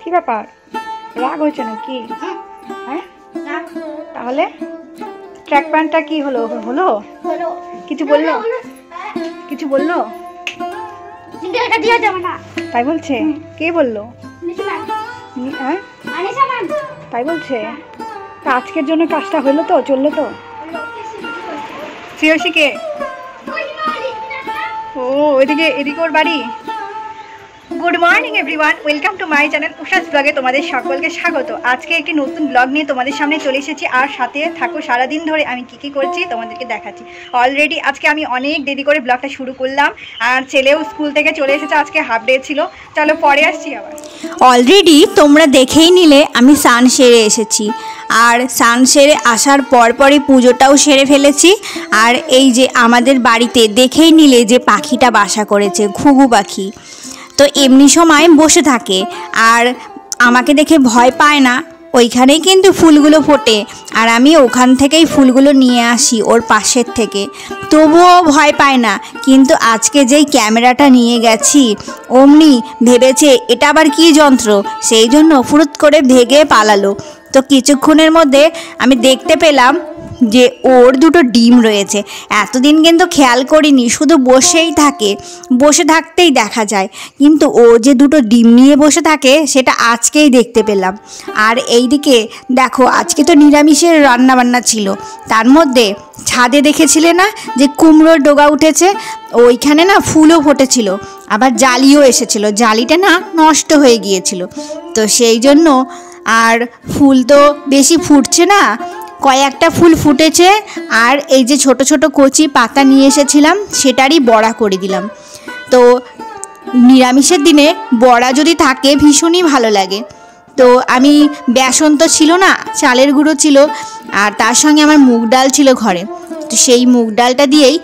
কি ব্যাপার, রাগ হয়েছে নাকি? হ্যাঁ, তাহলে ট্র্যাক প্যান্টটা কি হলো? হলো কিছু বললো? কিছু বললো? তাই বলছে? কে বললো? হ্যাঁ তাই বলছে। তা আজকের জন্য কাজটা হলো তো, চললো তো? শ্রেয়সীকে? ও ওইদিকে, এদিকে ওর বাড়ি। Good morning everyone, welcome to my channel Ushas ব্লগে তোমাদের সকলকে স্বাগত। আজকে একটি নতুন ব্লগ নিয়ে তোমাদের সামনে চলে এসেছি, আর সাথে থাকো সারাদিন ধরে আমি কি করছি তোমাদেরকে দেখাচ্ছি। অলরেডি আজকে আমি অনেক দেরি করে ব্লগটা শুরু করলাম, আর ছেলেও স্কুল থেকে চলে এসেছে, আজকে হাফ ডে ছিল। চলো পরে আসছি আবার। অলরেডি তোমরা দেখেই নিলে আমি স্নান সেরে এসেছি, আর স্নান সেরে আসার পরপরই পুজোটাও সেরে ফেলেছি। আর এই যে আমাদের বাড়িতে দেখেই নিলে যে পাখিটা বাসা করেছে, ঘুঘু পাখি, তো এমনি সময় বসে থাকে আর আমাকে দেখে ভয় পায় না। ওইখানেই কিন্তু ফুলগুলো ফোটে, আর আমি ওখান থেকেই ফুলগুলো নিয়ে আসি ওর পাশের থেকে, তবুও ভয় পায় না। কিন্তু আজকে যেই ক্যামেরাটা নিয়ে গেছি, অমনি ভেবেছে এটা আবার কী যন্ত্র, সেই জন্য ফুরুত করে ভেগে পালালো। তো কিছুক্ষণের মধ্যে আমি দেখতে পেলাম যে ওর দুটো ডিম রয়েছে। এতদিন কিন্তু খেয়াল করিনি, শুধু বসেই থাকে, বসে থাকতেই দেখা যায়, কিন্তু ও যে দুটো ডিম নিয়ে বসে থাকে সেটা আজকেই দেখতে পেলাম। আর এইদিকে দেখো, আজকে তো নিরামিষের রান্নাবান্না ছিল, তার মধ্যে ছাদে দেখেছিলে না যে কুমড়োর ডগা উঠেছে, ওইখানে না ফুলও ফুটেছিল, আবার জালিও এসেছিল, জালিটা না নষ্ট হয়ে গিয়েছিল। তো সেই জন্য আর ফুল তো বেশি ফুটছে না, কয়েকটা ফুল ফুটেছে, আর এই যে ছোট ছোট কচি পাতা নিয়ে এসেছিলাম সেটারই বড়া করে দিলাম। তো নিরামিষের দিনে বড়া যদি থাকে ভীষণই ভালো লাগে। তো আমি বেসন তো ছিল না, চালের গুঁড়ো ছিল, আর তার সঙ্গে আমার মুগ ডাল ছিল ঘরে। তো সেই মুগ ডালটা দিয়েই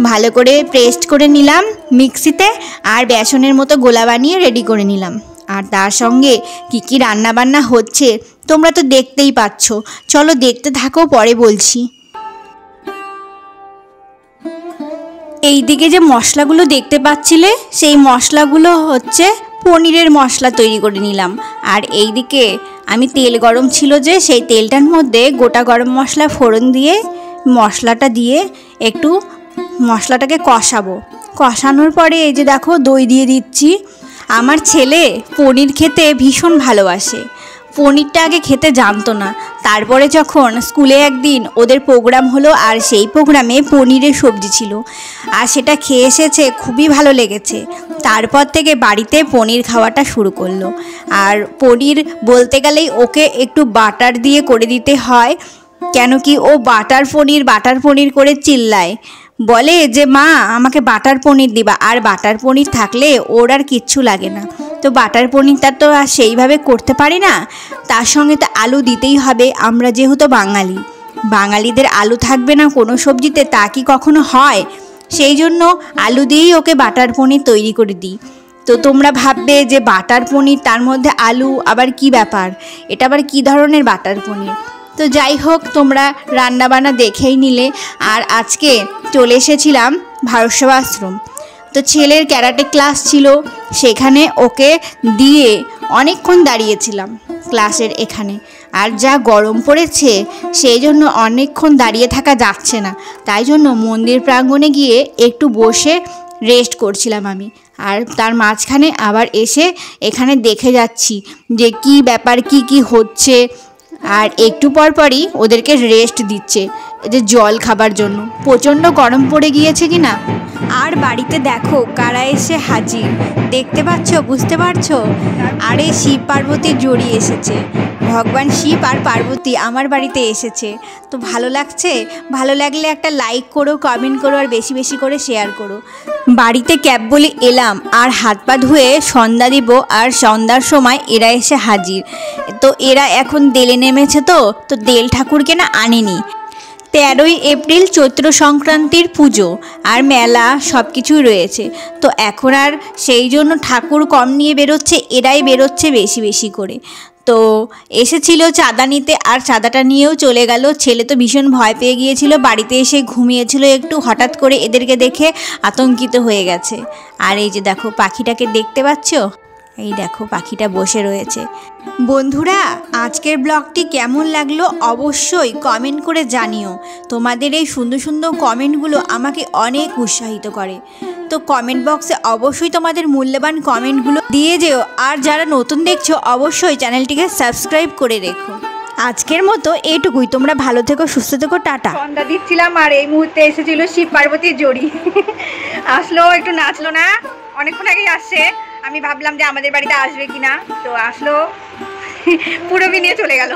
ভালো করে পেস্ট করে নিলাম মিক্সিতে, আর বেসনের মতো গোলা বানিয়ে রেডি করে নিলাম। আর তার সঙ্গে কী কী রান্নাবান্না হচ্ছে তোমরা তো দেখতেই পাচ্ছ, চলো দেখতে থাকো, পরে বলছি। এই দিকে যে মশলাগুলো দেখতে পাচ্ছিলে, সেই মশলাগুলো হচ্ছে পনিরের মশলা তৈরি করে নিলাম। আর এই দিকে আমি তেল গরম ছিল যে, সেই তেলটার মধ্যে গোটা গরম মশলা ফোড়ন দিয়ে মশলাটা দিয়ে একটু মশলাটাকে কষাবো। কষানোর পরে এই যে দেখো দই দিয়ে দিচ্ছি। আমার ছেলে পনির খেতে ভীষণ ভালোবাসে, পনিরটা আগে খেতে জানতো না, তারপরে যখন স্কুলে একদিন ওদের প্রোগ্রাম হলো, আর সেই প্রোগ্রামে পনিরের সবজি ছিল, আর সেটা খেয়ে এসেছে, খুবই ভালো লেগেছে। তারপর থেকে বাড়িতে পনির খাওয়াটা শুরু করলো। আর পনির বলতে গেলেই ওকে একটু বাটার দিয়ে করে দিতে হয়, কেন কি ও বাটার পনির করে চিল্লায়, বলে যে মা আমাকে বাটার পনির দিবা। আর বাটার পনির থাকলে ওর আর কিচ্ছু লাগে না। তো বাটার পনিরটা তো আর সেইভাবে করতে পারি না, তার সঙ্গে তো আলু দিতেই হবে, আমরা যেহেতু বাঙালি, বাঙালিদের আলু থাকবে না কোনো সবজিতে, তা কি কখনো হয়? সেই জন্য আলু দিয়েই ওকে বাটার পনির তৈরি করে দিই। তো তোমরা ভাববে যে বাটার পনির, তার মধ্যে আলু, আবার কি ব্যাপার, এটা আবার কী ধরনের বাটার পনির? তো যাই হোক, তোমরা রান্নাবান্না দেখেই নিলে। আর আজকে চলে এসেছিলাম ভারত সেবাশ্রম। তো ছেলের ক্যারাটে ক্লাস ছিল, সেখানে ওকে দিয়ে অনেকক্ষণ দাঁড়িয়েছিলাম ক্লাসের এখানে। আর যা গরম পড়েছে, সেই জন্য অনেকক্ষণ দাঁড়িয়ে থাকা যাচ্ছে না, তাই জন্য মন্দির প্রাঙ্গণে গিয়ে একটু বসে রেস্ট করছিলাম আমি। আর তার মাঝখানে আবার এসে এখানে দেখে যাচ্ছি যে কি ব্যাপার, কি হচ্ছে। আর একটু পরই ওদেরকে রেস্ট দিচ্ছে, যে জল খাবার জন্য, প্রচণ্ড গরম পড়ে গিয়েছে কি না। আর বাড়িতে দেখো কারা এসে হাজির, দেখতে পাচ্ছ, বুঝতে পারছো? আরে শিব পার্বতীর জড়ি এসেছে, ভগবান শিব আর পার্বতী আমার বাড়িতে এসেছে। তো ভালো লাগছে, ভালো লাগলে একটা লাইক করো, কমেন্ট করো, আর বেশি বেশি করে শেয়ার করো। বাড়িতে ক্যাব বলে এলাম, আর হাত পা ধুয়ে সন্ধ্যা দিব, আর সন্ধ্যার সময় এরা এসে হাজির। তো এরা এখন দেলে নেমেছে, তো দেল ঠাকুরকে না আনেনি। 13ই এপ্রিল চৈত্র সংক্রান্তির পুজো আর মেলা সব কিছুই রয়েছে। তো এখন আর সেই জন্য ঠাকুর কম নিয়ে বেরোচ্ছে, এরাই বেরোচ্ছে বেশি বেশি করে। তো এসেছিল চাঁদা নিতে, আর চাঁদাটা নিয়েও চলে গেল। ছেলে তো ভীষণ ভয় পেয়ে গিয়েছিল, বাড়িতে এসে ঘুমিয়েছিল একটু, হঠাৎ করে এদেরকে দেখে আতঙ্কিত হয়ে গেছে। আর এই যে দেখো পাখিটাকে দেখতে পাচ্ছ, এই দেখো পাখিটা বসে রয়েছে। বন্ধুরা, আজকের ব্লগটি কেমন লাগলো অবশ্যই কমেন্ট করে জানিও। তোমাদের এই সুন্দর সুন্দর কমেন্টগুলো আমাকে অনেক উৎসাহিত করে। তো কমেন্ট বক্সে অবশ্যই তোমাদের মূল্যবান কমেন্টগুলো দিয়ে যেও। আর যারা নতুন দেখছো অবশ্যই চ্যানেলটিকে সাবস্ক্রাইব করে রেখো। আজকের মতো এইটুকুই। তোমরা ভালো থেকো, সুস্থ থেকো, টাটা। সন্ধ্যা দিচ্ছিলাম আর এই মুহূর্তে এসেছিল শিব পার্বতীর জড়ি। আসলো, একটু নাচলো না, অনেকক্ষণ আগেই আসছে। আমি ভাবলাম যে আমাদের বাড়িতে আসবে কিনা, তো আসলো, পুরো নিয়ে চলে গেল।